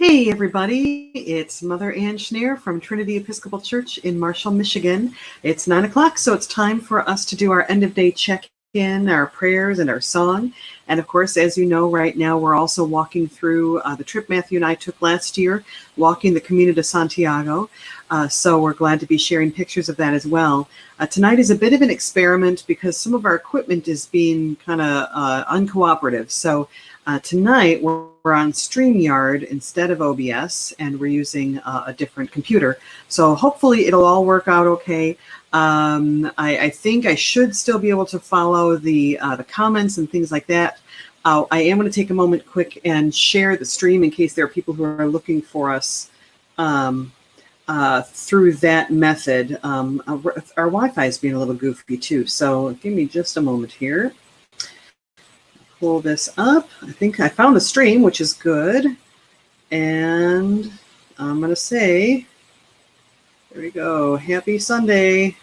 Hey everybody, it's Mother Ann Schneer from Trinity Episcopal Church in Marshall, Michigan. It's 9 o'clock, so it's time for us to do our end of day check-in, our prayers, and our song. And of course, as you know, right now we're also walking through the trip Matthew and I took last year, walking the Camino de Santiago. So we're glad to be sharing pictures of that as well. Tonight is a bit of an experiment because some of our equipment is being kind of uncooperative. So tonight we're on StreamYard instead of OBS, and we're using a different computer. So hopefully it'll all work out okay. I think I should still be able to follow the comments and things like that. I am going to take a moment quick and share the stream in case there are people who are looking for us through that method. Our Wi-Fi is being a little goofy too, so give me just a moment here. Pull this up. I think I found the stream, which is good. And I'm going to say, there we go. Happy Sunday.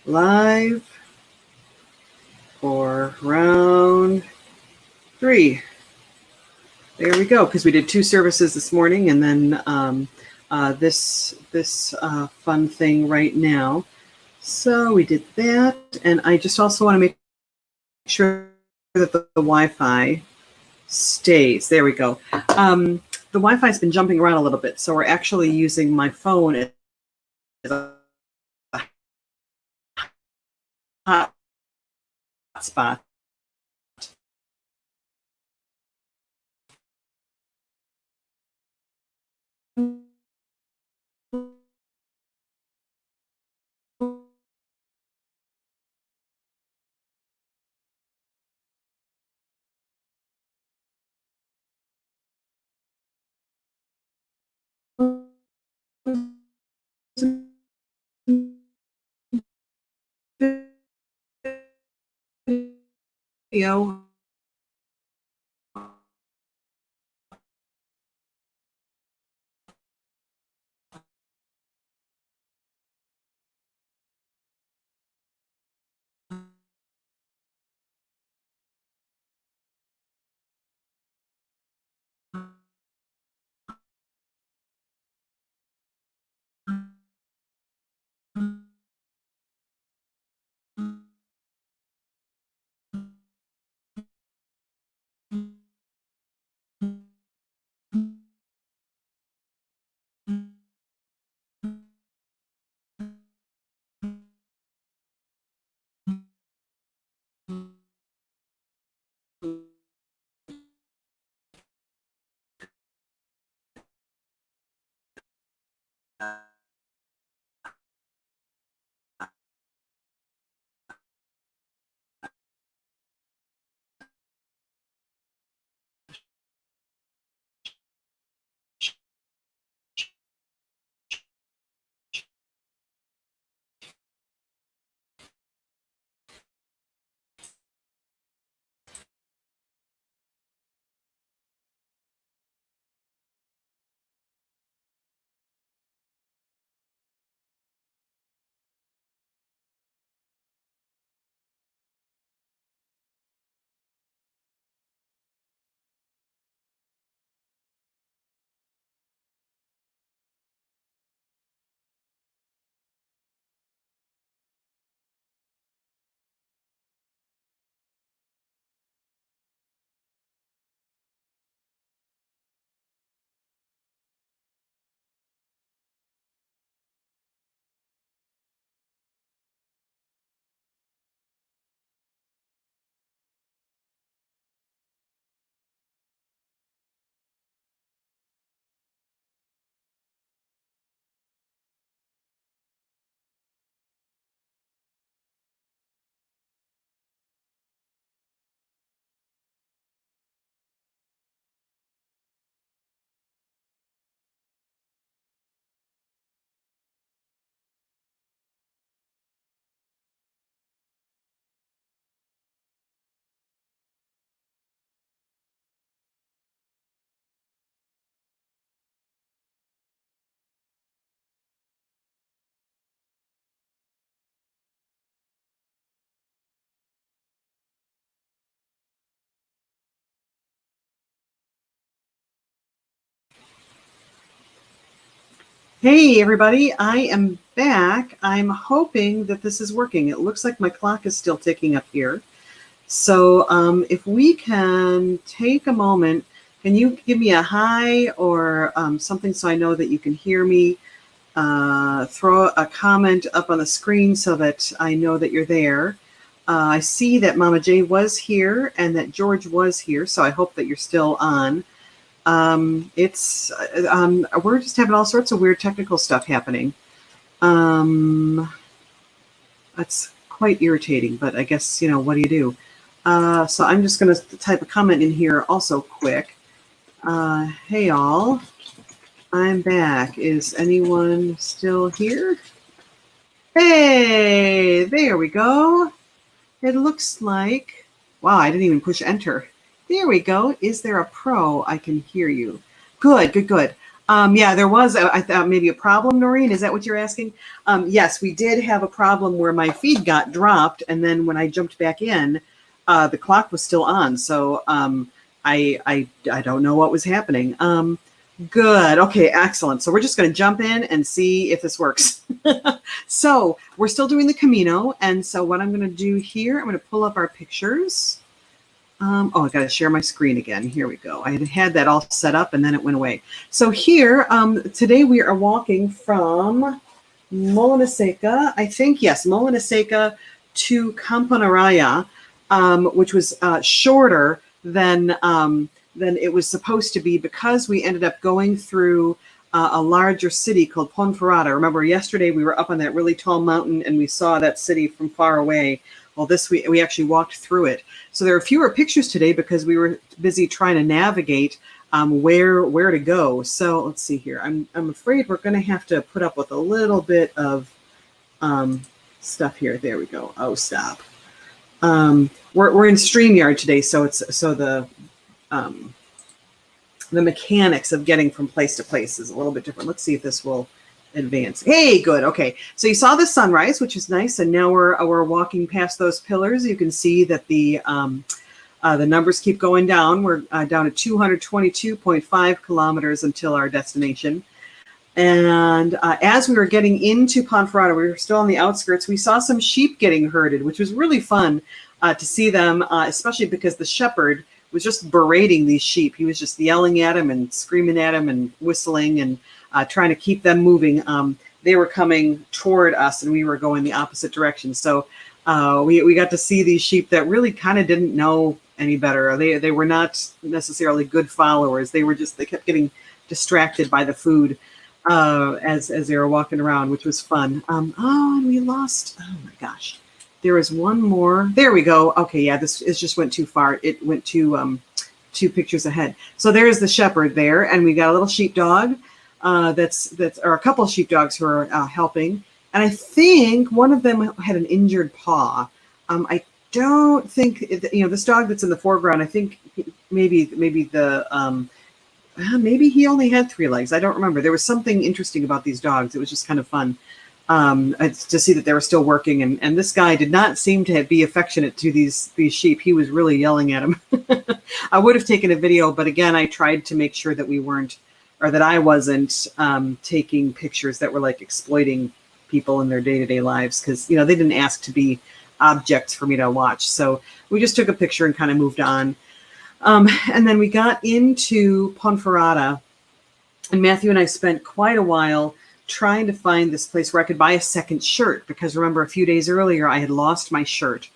Live for round 3. There we go, because we did 2 services this morning and then this fun thing right now. So we did that, and I just also want to make sure that the Wi-Fi stays. There we go. The Wi-Fi's been jumping around a little bit, so we're actually using my phone as a hotspot. Video. Hey, everybody. I am back. I'm hoping that this is working. It looks like my clock is still ticking up here. So if we can take a moment, can you give me a hi or something so I know that you can hear me? Throw a comment up on the screen so that I know that you're there. I see that Mama J was here and that George was here, so I hope that you're still on. We're just having all sorts of weird technical stuff happening. That's quite irritating, but I guess, what do you do? So I'm just going to type a comment in here also quick. Hey, all. I'm back. Is anyone still here? Hey, there we go. It looks like, wow, I didn't even push enter. There we go. Is there a pro? I can hear you. Good, good, good. Yeah, there was, I thought maybe a problem, Noreen. Is that what you're asking? Yes, we did have a problem where my feed got dropped. And then when I jumped back in, the clock was still on. So I don't know what was happening. Good. Okay, excellent. So we're just going to jump in and see if this works. So we're still doing the Camino. And so what I'm going to do here, I'm going to pull up our pictures. I got to share my screen again. Here we go. I had that all set up and then it went away. So here, today we are walking from Molina-Seca, I think, yes, Molina-Seca to Campanaraya, which was shorter than it was supposed to be because we ended up going through a larger city called Ponferrada. Remember, yesterday we were up on that really tall mountain and we saw that city from far away. Well, we actually walked through it. So there are fewer pictures today because we were busy trying to navigate where to go. So let's see here. I'm afraid we're going to have to put up with a little bit of stuff here. There we go. Oh, stop. We're in StreamYard today, so the mechanics of getting from place to place is a little bit different. Let's see if this will advance. Hey, good. Okay, so you saw the sunrise, which is nice, and now we're walking past those pillars. You can see that the numbers keep going down. We're down to 222.5 kilometers until our destination. And as we were getting into Ponferrada, we were still on the outskirts. We saw some sheep getting herded, which was really fun to see them, especially because the shepherd was just berating these sheep. He was just yelling at them and screaming at them and whistling and trying to keep them moving. They were coming toward us and we were going the opposite direction. So we got to see these sheep that really kind of didn't know any better. They were not necessarily good followers. They kept getting distracted by the food as they were walking around, which was fun. And we lost, oh my gosh. There was one more. This just went too far. It went two pictures ahead. So there's the shepherd there, and we got a little sheepdog or a couple of sheepdogs who are helping. And I think one of them had an injured paw. I don't think, this dog that's in the foreground, I think maybe he only had 3 legs. I don't remember. There was something interesting about these dogs. It was just kind of fun. To see that they were still working, and this guy did not seem to be affectionate to these sheep. He was really yelling at them. I would have taken a video, but again, I tried to make sure that I wasn't taking pictures that were like exploiting people in their day-to-day lives, because they didn't ask to be objects for me to watch. So we just took a picture and kind of moved on. And then we got into Ponferrada, and Matthew and I spent quite a while trying to find this place where I could buy a second shirt, because remember a few days earlier I had lost my shirt.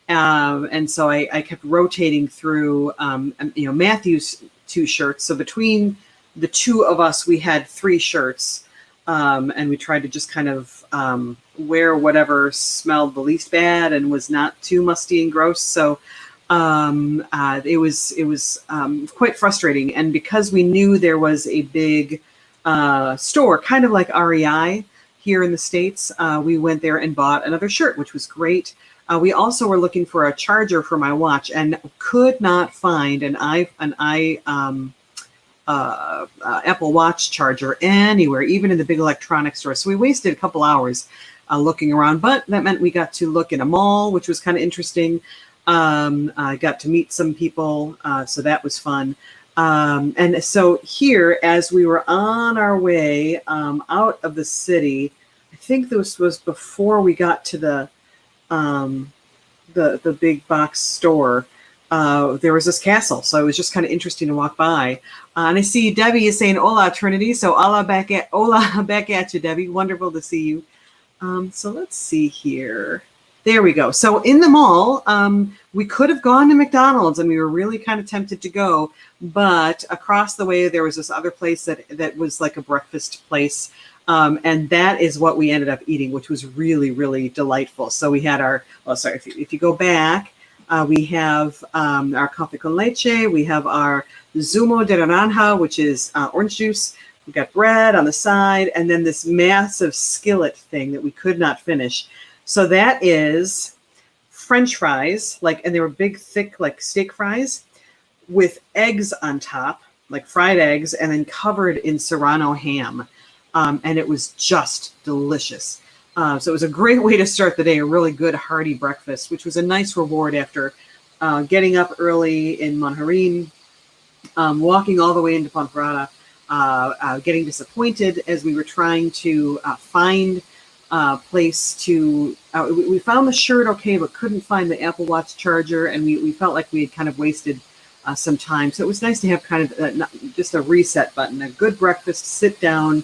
And so I kept rotating through, Matthew's 2 shirts. So between the 2 of us, we had 3 shirts. And we tried to just kind of wear whatever smelled the least bad and was not too musty and gross. So it was quite frustrating. And because we knew there was a big store, kind of like REI here in the States, we went there and bought another shirt, which was great. We also were looking for a charger for my watch and could not find an Apple Watch charger anywhere, even in the big electronics store. So we wasted a couple hours looking around, but that meant we got to look in a mall, which was kind of interesting. I got to meet some people, so that was fun. And so here, as we were on our way out of the city, I think this was before we got to the big box store. There was this castle, so it was just kind of interesting to walk by. And I see Debbie is saying "Hola, Trinity," so hola back at you, Debbie. Wonderful to see you. So let's see here. There we go. So in the mall, we could have gone to McDonald's, and we were really kind of tempted to go, but across the way there was this other place that was like a breakfast place. And that is what we ended up eating, which was really, really delightful. So we had if you go back, we have our café con leche, we have our zumo de naranja, which is orange juice. We got bread on the side, and then this massive skillet thing that we could not finish. So that is French fries, and they were big, thick, like steak fries with eggs on top, like fried eggs, and then covered in Serrano ham. And it was just delicious. So it was a great way to start the day, a really good hearty breakfast, which was a nice reward after getting up early in Monterrey, walking all the way into Ponferrada, getting disappointed as we were trying to find a place to, we found the shirt okay, but couldn't find the Apple Watch charger, and we felt like we had kind of wasted some time. So it was nice to have kind of just a reset button, a good breakfast, sit down,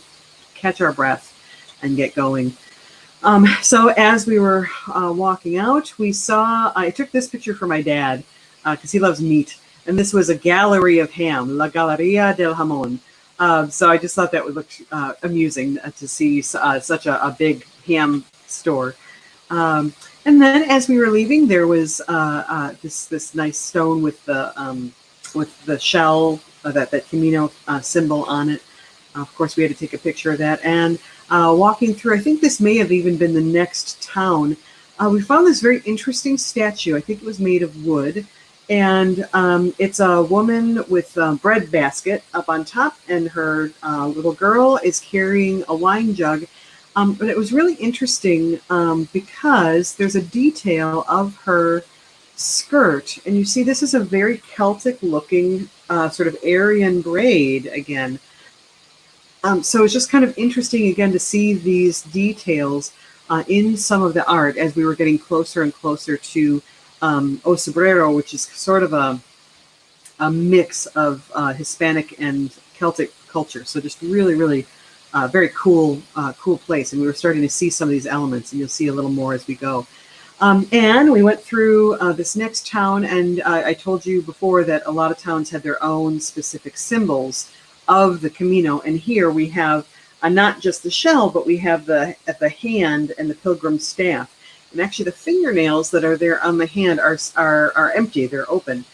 catch our breath, and get going. So as we were walking out, I took this picture for my dad because he loves meat. And this was a gallery of ham, La Galleria del Jamón. So I just thought that would look amusing to see such a big ham store. And then as we were leaving, there was this nice stone with the shell, that Camino symbol on it. Of course, we had to take a picture of that. And walking through, I think this may have even been the next town, we found this very interesting statue. I think it was made of wood. And it's a woman with a bread basket up on top, and her little girl is carrying a wine jug. But it was really interesting because there's a detail of her skirt. And you see, this is a very Celtic-looking sort of Aryan braid again. So it's just kind of interesting, again, to see these details in some of the art as we were getting closer and closer to O Sombrero, which is sort of a mix of Hispanic and Celtic culture. So just really, really very cool place. And we were starting to see some of these elements, and you'll see a little more as we go. And we went through this next town, and I told you before that a lot of towns had their own specific symbols of the Camino. And here we have not just the shell, but we have the hand and the pilgrim staff. And actually the fingernails that are there on the hand are empty, they're open.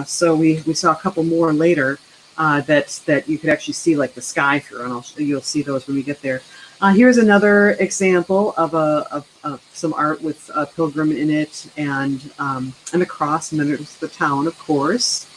So we saw a couple more later that you could actually see like the sky through, and you'll see those when we get there. Here's another example of some art with a pilgrim in it and a cross, and then there's the town, of course.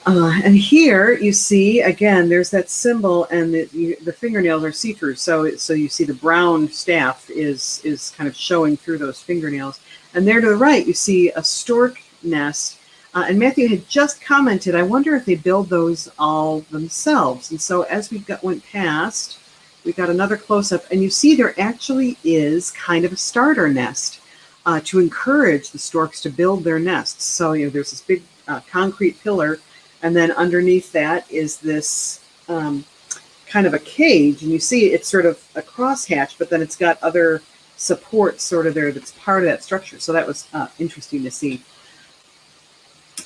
And here you see, again, there's that symbol, and the fingernails are see-through. So you see the brown staff is kind of showing through those fingernails. And there to the right, you see a stork nest. And Matthew had just commented, I wonder if they build those all themselves. And so as we went past, we got another close-up, and you see there actually is kind of a starter nest to encourage the storks to build their nests. So there's this big concrete pillar, and then underneath that is this kind of a cage. And you see it's sort of a crosshatch, but then it's got other support sort of there that's part of that structure. So that was interesting to see.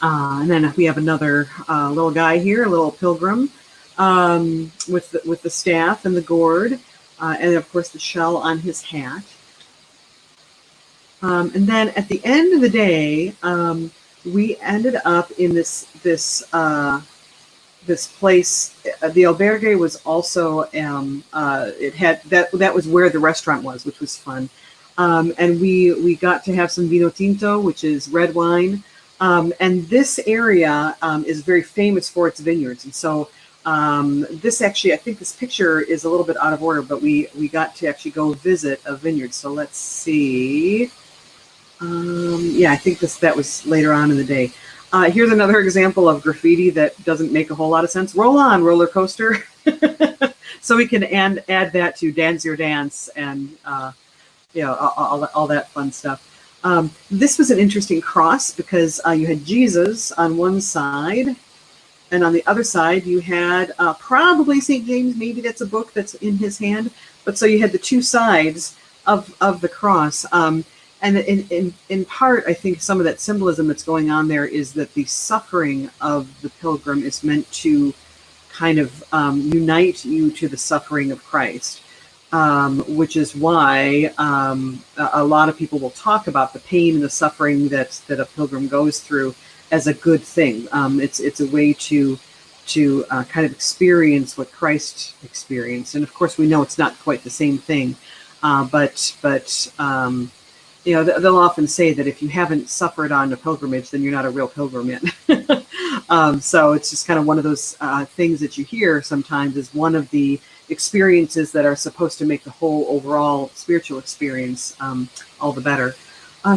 And then we have another little guy here, a little pilgrim with the staff and the gourd, and of course the shell on his hat. And then at the end of the day, we ended up in this place. The albergue was also it had that was where the restaurant was, which was fun. And we got to have some vino tinto, which is red wine. And this area is very famous for its vineyards. And so this actually, I think this picture is a little bit out of order, but we got to actually go visit a vineyard. So let's see. Yeah, I think that was later on in the day. Here's another example of graffiti that doesn't make a whole lot of sense. Roll on, roller coaster. So we can add that to Dance Your Dance and all that fun stuff. This was an interesting cross because you had Jesus on one side, and on the other side you had probably St. James. Maybe that's a book that's in his hand. But so you had the two sides of the cross. And in part, I think some of that symbolism that's going on there is that the suffering of the pilgrim is meant to kind of unite you to the suffering of Christ, which is why a lot of people will talk about the pain and the suffering that a pilgrim goes through as a good thing. It's a way to kind of experience what Christ experienced, and of course we know it's not quite the same thing, but they'll often say that if you haven't suffered on a pilgrimage, then you're not a real pilgrim yet. So it's just kind of one of those things that you hear sometimes is one of the experiences that are supposed to make the whole overall spiritual experience all the better.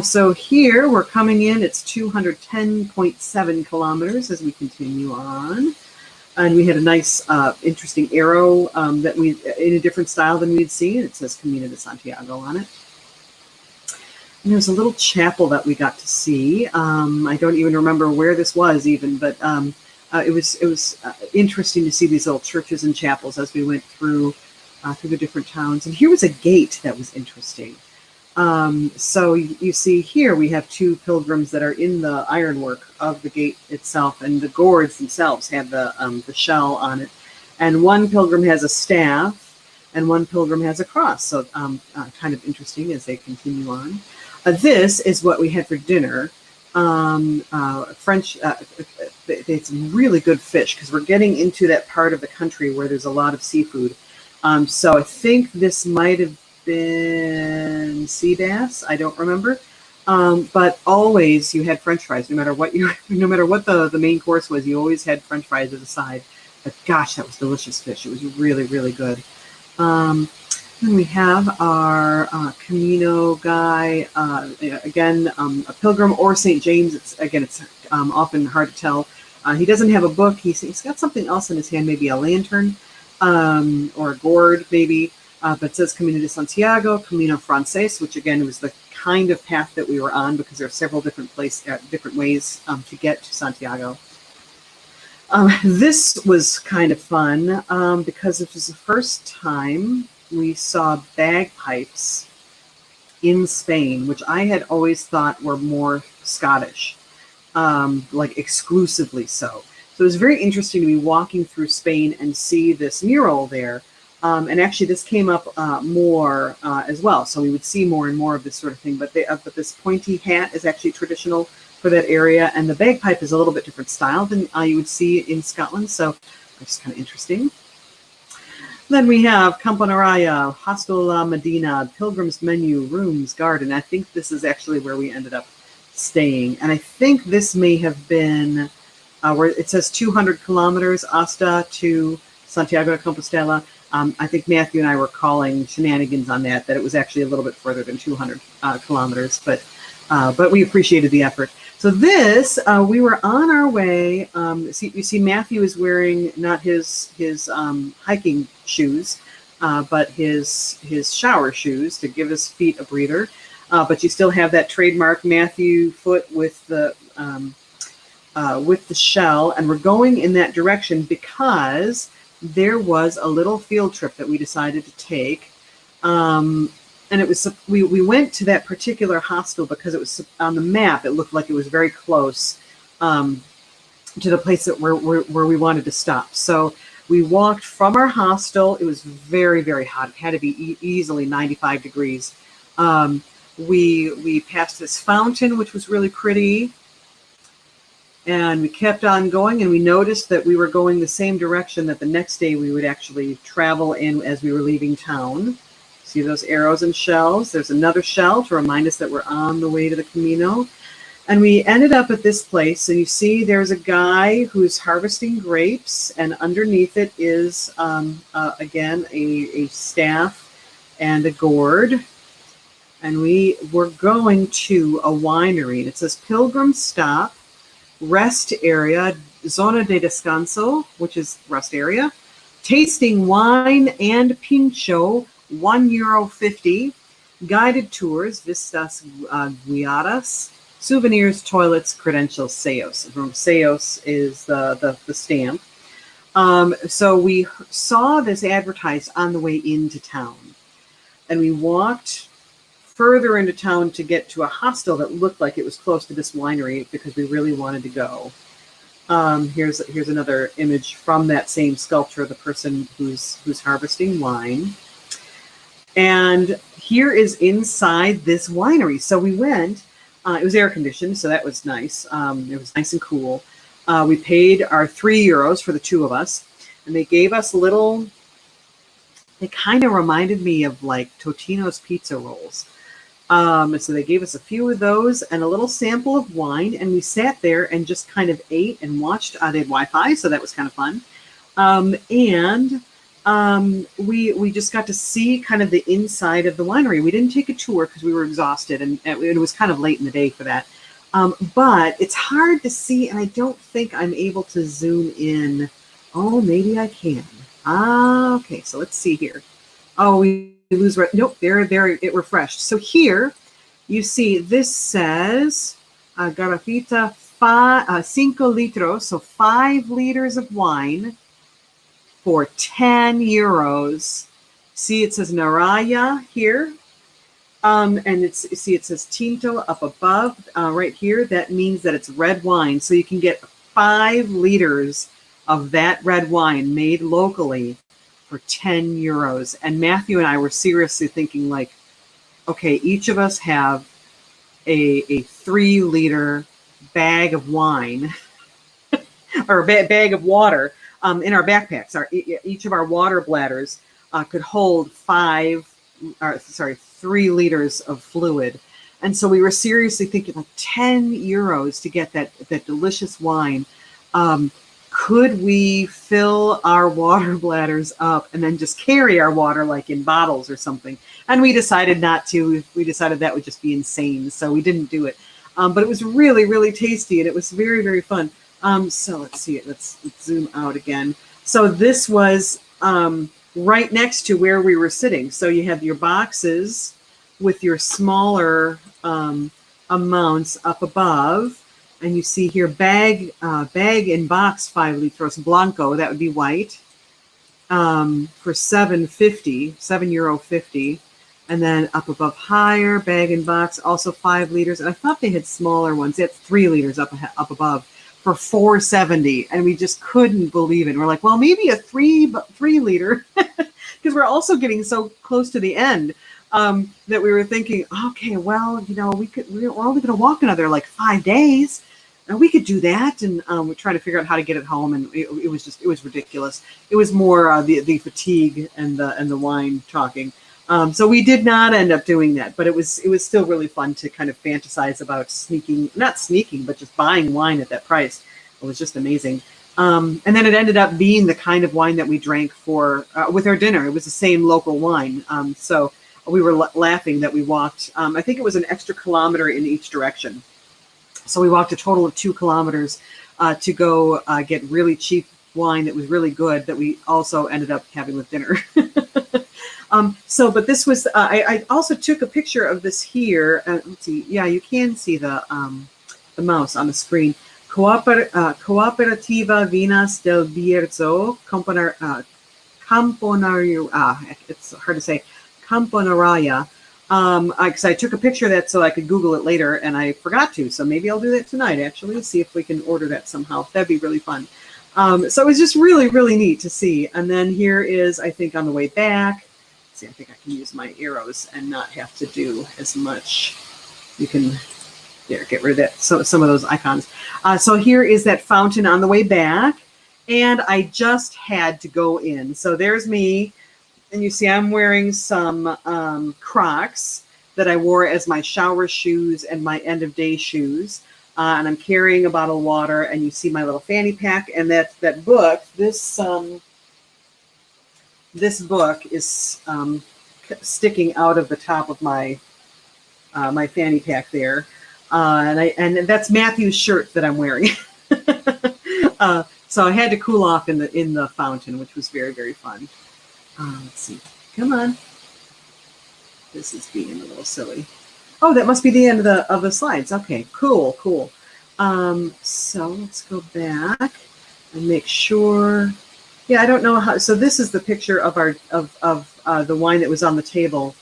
So here we're coming in, it's 210.7 kilometers as we continue on. And we had a nice, interesting arrow that we in a different style than we'd seen. It says Camino de Santiago on it. And there's a little chapel that we got to see. I don't even remember where this was even, but it was interesting to see these little churches and chapels as we went through the different towns. And here was a gate that was interesting. So you see here we have two pilgrims that are in the ironwork of the gate itself, and the gourds themselves have the shell on it. And one pilgrim has a staff, and one pilgrim has a cross. So kind of interesting as they continue on. This is what we had for dinner. French, it's really good fish because we're getting into that part of the country where there's a lot of seafood. So I think this might have been sea bass. I don't remember. But always you had French fries, no matter what the main course was, you always had French fries as a side. But gosh, that was delicious fish. It was really, really good. Then we have our Camino guy, again, a pilgrim or St. James. It's often hard to tell. He doesn't have a book. He's got something else in his hand, maybe a lantern or a gourd, maybe. But it says Camino de Santiago, Camino Frances, which again was the kind of path that we were on because there are several different ways to get to Santiago. This was kind of fun because it was the first time we saw bagpipes in Spain, which I had always thought were more Scottish, like exclusively so. So it was very interesting to be walking through Spain and see this mural there. And actually this came up more as well. So we would see more and more of this sort of thing. But this pointy hat is actually traditional for that area. And the bagpipe is a little bit different style than you would see in Scotland. So it's kind of interesting. Then we have Campanaraya, Hostel La Medina, Pilgrim's Menu, Rooms, Garden. I think this is actually where we ended up staying. And I think this may have been where it says 200 kilometers, Asta to Santiago de Compostela. I think Matthew and I were calling shenanigans on that it was actually a little bit further than 200 kilometers, but we appreciated the effort. So this, we were on our way. You see Matthew is wearing not his hiking shoes, but his shower shoes to give his feet a breather. But you still have that trademark Matthew foot with the shell, and we're going in that direction because there was a little field trip that we decided to take. And it was we went to that particular hostel because it was on the map. It looked like it was very close to the place where we wanted to stop. So we walked from our hostel. It was very, very hot. It had to be easily 95 degrees. We passed this fountain, which was really pretty. And we kept on going, and we noticed that we were going the same direction that the next day we would actually travel in as we were leaving town. See those arrows and shells? There's another shell to remind us that we're on the way to the Camino. And we ended up at this place, and you see there's a guy who's harvesting grapes, and underneath it is, again, a staff and a gourd. And we were going to a winery, and it says Pilgrim Stop, rest area, zona de descanso, which is rest area, tasting wine and pincho, €1.50, guided tours, vistas guiadas, souvenirs, toilets, credentials, sellos. Sellos is the stamp. So we saw this advertised on the way into town, and we walked further into town to get to a hostel that looked like it was close to this winery because we really wanted to go. Here's another image from that same sculpture of the person who's harvesting wine. And here is inside this winery. So we went, it was air conditioned, so that was nice. It was nice and cool. We paid our €3 for the two of us, and they gave us little, they kind of reminded me of like Totino's pizza rolls. So they gave us a few of those and a little sample of wine, and we sat there and just kind of ate and watched. They had Wi-Fi, so that was kind of fun. We just got to see kind of the inside of the winery. We didn't take a tour because we were exhausted, and it was kind of late in the day for that. But it's hard to see, and I don't think I'm able to zoom in. Oh, maybe I can. Okay, so let's see here. Oh, we lose. Nope, there, it refreshed. So here you see this says Garrafita 5 litros, so 5 liters of wine for €10. See, it says Naraya here. And it says Tinto up above right here. That means that it's red wine. So you can get 5 liters of that red wine made locally for €10. And Matthew and I were seriously thinking, like, okay, each of us have a 3-liter bag of wine or a bag of water in our backpacks. Each of our water bladders could hold 3 liters of fluid. And so we were seriously thinking, like, €10 to get that delicious wine. Could we fill our water bladders up and then just carry our water like in bottles or something? And we decided not to. We decided that would just be insane, so we didn't do it. But it was really, really tasty, and it was very, very fun. So let's see it. Let's zoom out again. So this was right next to where we were sitting. So you have your boxes with your smaller amounts up above. And you see here, bag and box 5 litros blanco, that would be white, for €7.50. And then up above higher, bag and box, also 5 liters. And I thought they had smaller ones. They had 3 liters up above for $4.70. And we just couldn't believe it. And we're like, well, maybe a 3 liter, because we're also getting so close to the end. That we were thinking, okay, well, we're only going to walk another like 5 days, and we could do that. And we're trying to figure out how to get it home, and it was ridiculous. It was more the fatigue and the wine talking. So we did not end up doing that, but it was still really fun to kind of fantasize about not sneaking, but just buying wine at that price. It was just amazing. And then it ended up being the kind of wine that we drank with our dinner. It was the same local wine. So we were laughing that we walked, I think it was an extra kilometer in each direction. So we walked a total of 2 kilometers to go get really cheap wine that was really good that we also ended up having with dinner. But this was, I also took a picture of this here. Let's see. Yeah, you can see the mouse on the screen. Cooperativa Vinas del Bierzo, Camponario, it's hard to say. Camponaraya, because I took a picture of that so I could Google it later, and I forgot to. So maybe I'll do that tonight, actually, see if we can order that somehow. That'd be really fun. So it was just really, really neat to see. And then here is, I think, on the way back. Let's see, I think I can use my arrows and not have to do as much. You can get rid of that. So some of those icons. So here is that fountain on the way back, and I just had to go in. So there's me. And you see I'm wearing some Crocs that I wore as my shower shoes and my end of day shoes. And I'm carrying a bottle of water, and you see my little fanny pack. And that book, this book is sticking out of the top of my my fanny pack there. And that's Matthew's shirt that I'm wearing. So I had to cool off in the fountain, which was very, very fun. Let's see. Come on. This is being a little silly. Oh, that must be the end of the slides. Okay, cool. So let's go back and make sure. Yeah, I don't know how. So this is the picture of the wine that was on the table.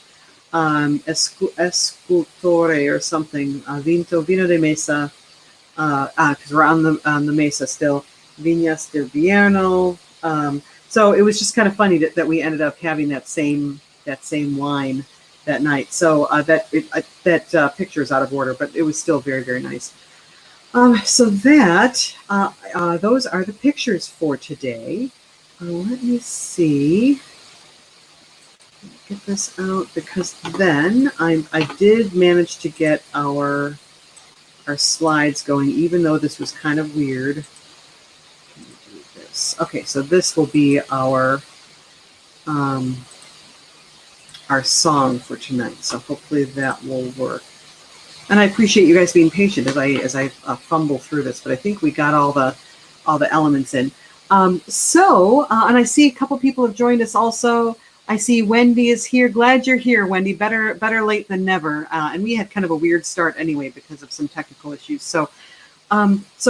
Escultore or something. Vino de mesa. Because we're on the mesa still. Viñas del Vierno. So it was just kind of funny that we ended up having that same wine that night. So that picture is out of order, but it was still very, very nice. So that those are the pictures for today. Let me see. Get this out because then I did manage to get our slides going, even though this was kind of weird. Okay, so this will be our song for tonight. So hopefully that will work. And I appreciate you guys being patient as I fumble through this, but I think we got all the elements in. And I see a couple people have joined us also. I see Wendy is here. Glad you're here, Wendy. Better late than never. And we had kind of a weird start anyway because of some technical issues. So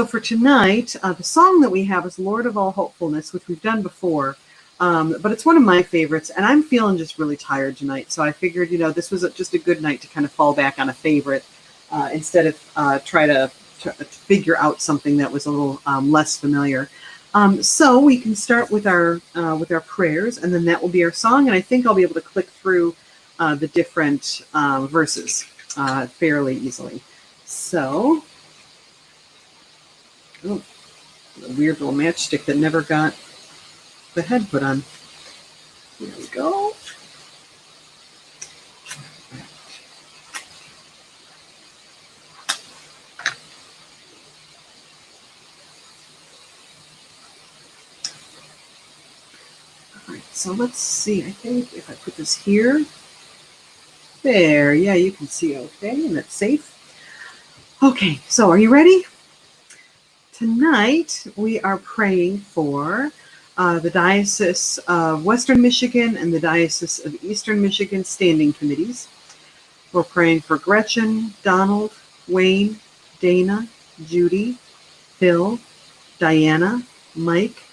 for tonight, the song that we have is Lord of All Hopefulness, which we've done before. But it's one of my favorites, and I'm feeling just really tired tonight. So I figured, this was just a good night to kind of fall back on a favorite instead of try to figure out something that was a little less familiar. So we can start with our prayers, and then that will be our song. And I think I'll be able to click through the different verses fairly easily. So, a weird little matchstick that never got the head put on. There we go. So let's see, I think if I put this here, there, yeah, you can see okay, and it's safe. Okay, so are you ready? Tonight, we are praying for the Diocese of Western Michigan and the Diocese of Eastern Michigan standing committees. We're praying for Gretchen, Donald, Wayne, Dana, Judy, Phil, Diana, Mike,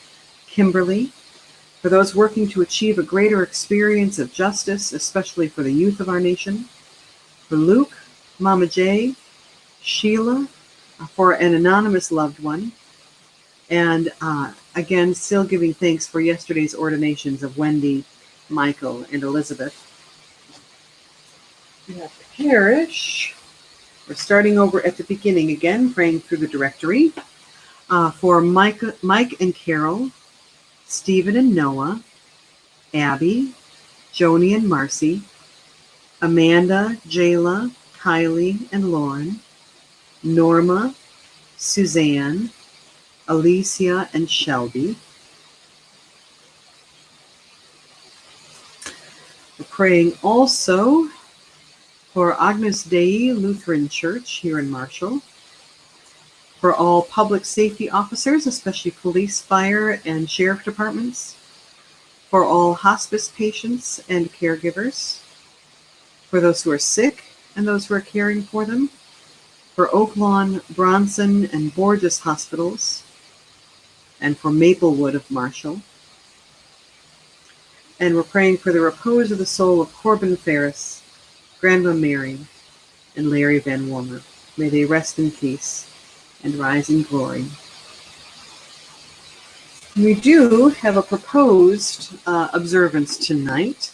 Kimberly, for those working to achieve a greater experience of justice, especially for the youth of our nation, for Luke, Mama J, Sheila, for an anonymous loved one, and again, still giving thanks for yesterday's ordinations of Wendy, Michael, and Elizabeth. We have the parish. We're starting over at the beginning again, praying through the directory. For Mike and Carol, Stephen and Noah, Abby, Joni and Marcy, Amanda, Jayla, Kylie, and Lauren, Norma, Suzanne, Alicia, and Shelby. We're praying also for Agnus Dei Lutheran Church here in Marshall, for all public safety officers, especially police, fire, and sheriff departments, for all hospice patients and caregivers, for those who are sick and those who are caring for them, for Oak Lawn, Bronson, and Borges hospitals, and for Maplewood of Marshall. And we're praying for the repose of the soul of Corbin Ferris, Grandma Mary, and Larry Van Wormer. May they rest in peace and rise in glory. We do have a proposed observance tonight.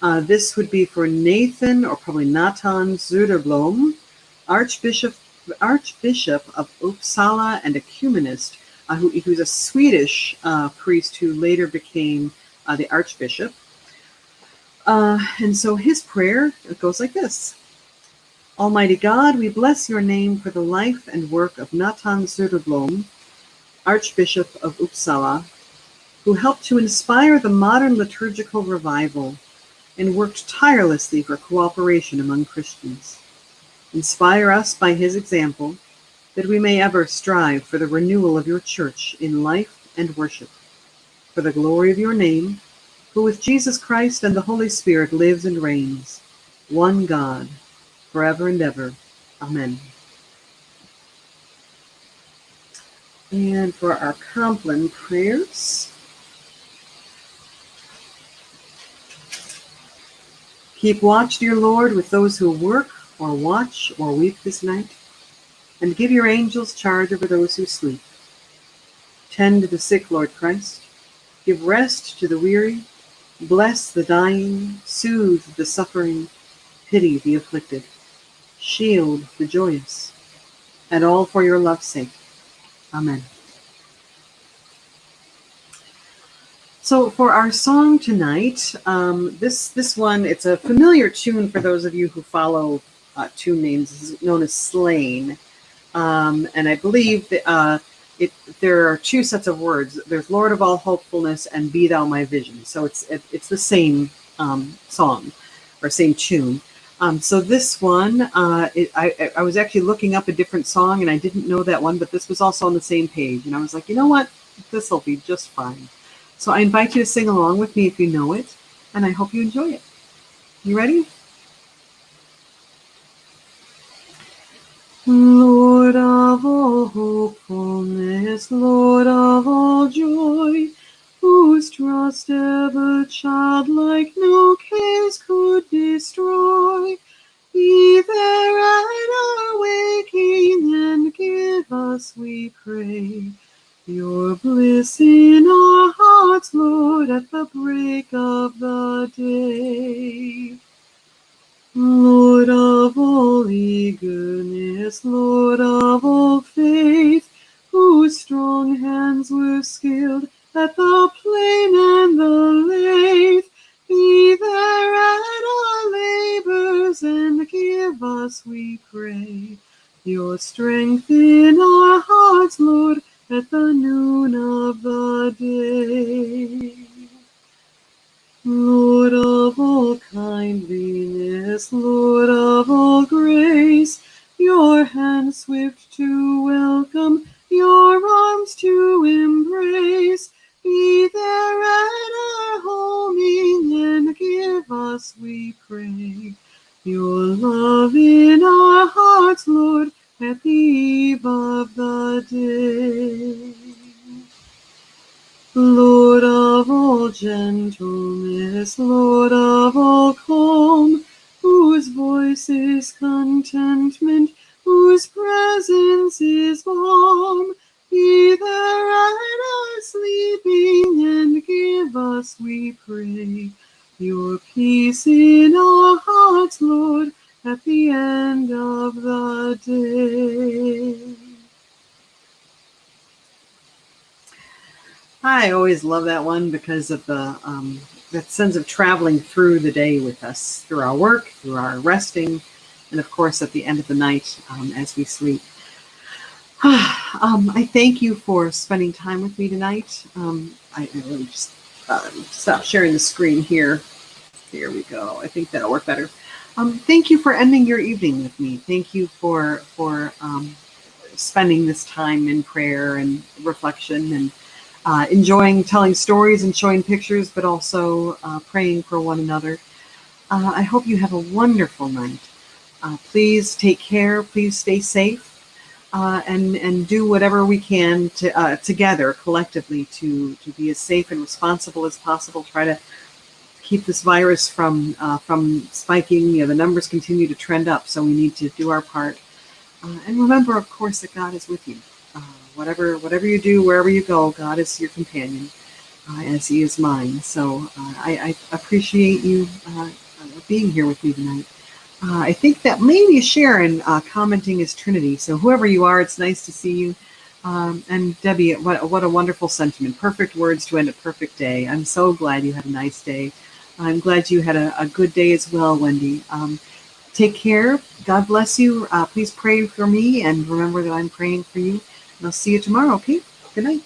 This would be for Nathan, or probably Natan Zuderblom, Archbishop of Uppsala and ecumenist, who's a Swedish priest who later became the Archbishop. And so his prayer, it goes like this. Almighty God, we bless your name for the life and work of Natan Zuderblom, Archbishop of Uppsala, who helped to inspire the modern liturgical revival and worked tirelessly for cooperation among Christians. Inspire us by his example, that we may ever strive for the renewal of your church in life and worship, for the glory of your name, who with Jesus Christ and the Holy Spirit lives and reigns, one God, forever and ever. Amen. And for our Compline prayers, keep watch, dear Lord, with those who work or watch or weep this night, and give your angels charge over those who sleep. Tend the sick, Lord Christ. Give rest to the weary. Bless the dying. Soothe the suffering. Pity the afflicted. Shield the joyous. And all for your love's sake. Amen. So for our song tonight, this one, it's a familiar tune for those of you who follow tune names. It's known as Slain. And I believe that, there are two sets of words. There's Lord of All Hopefulness and Be Thou My Vision. So it's the same song or same tune. So this one, I was actually looking up a different song and I didn't know that one, but this was also on the same page. And I was like, you know what? This will be just fine. So I invite you to sing along with me if you know it, and I hope you enjoy it. You ready? Lord of all hopefulness, Lord of all joy, whose trust ever childlike no cares could destroy, be there at our waking and give us, we pray, your bliss in our hearts, Lord, at the break of the day. Lord of all eagerness, Lord of all faith, whose strong hands were skilled at the plane and the lathe, be there at our labors and give us, we pray, your strength in our hearts, Lord, at the noon of the day. Lord of all kindliness, Lord of all grace, your hand swift to welcome, your arms to embrace, be there at our homing and give us, we pray, your love in our hearts, Lord, at the eve of the day. Lord of all gentleness, Lord of all calm, whose voice is contentment, whose presence is balm, be there at our sleeping and give us, we pray, your peace in our hearts, Lord, at the end of the day. I always love that one because of the that sense of traveling through the day with us, through our work, through our resting, and of course at the end of the night as we sleep. I thank you for spending time with me tonight. I really just stop sharing the screen here. There we go. I think that'll work better. Thank you for ending your evening with me. Thank you for spending this time in prayer and reflection and enjoying telling stories and showing pictures, but also praying for one another. I hope you have a wonderful night. Please take care. Please stay safe, and do whatever we can to together, collectively, to be as safe and responsible as possible. Try to keep this virus from spiking. The numbers continue to trend up, so we need to do our part. And remember, of course, that God is with you. Whatever you do, wherever you go, God is your companion, as He is mine. So I appreciate you being here with me tonight. I think that maybe Sharon commenting is Trinity. So whoever you are, it's nice to see you. And Debbie, what a wonderful sentiment. Perfect words to end a perfect day. I'm so glad you had a nice day. I'm glad you had a good day as well, Wendy. Take care. God bless you. Please pray for me and remember that I'm praying for you. And I'll see you tomorrow, okay? Good night.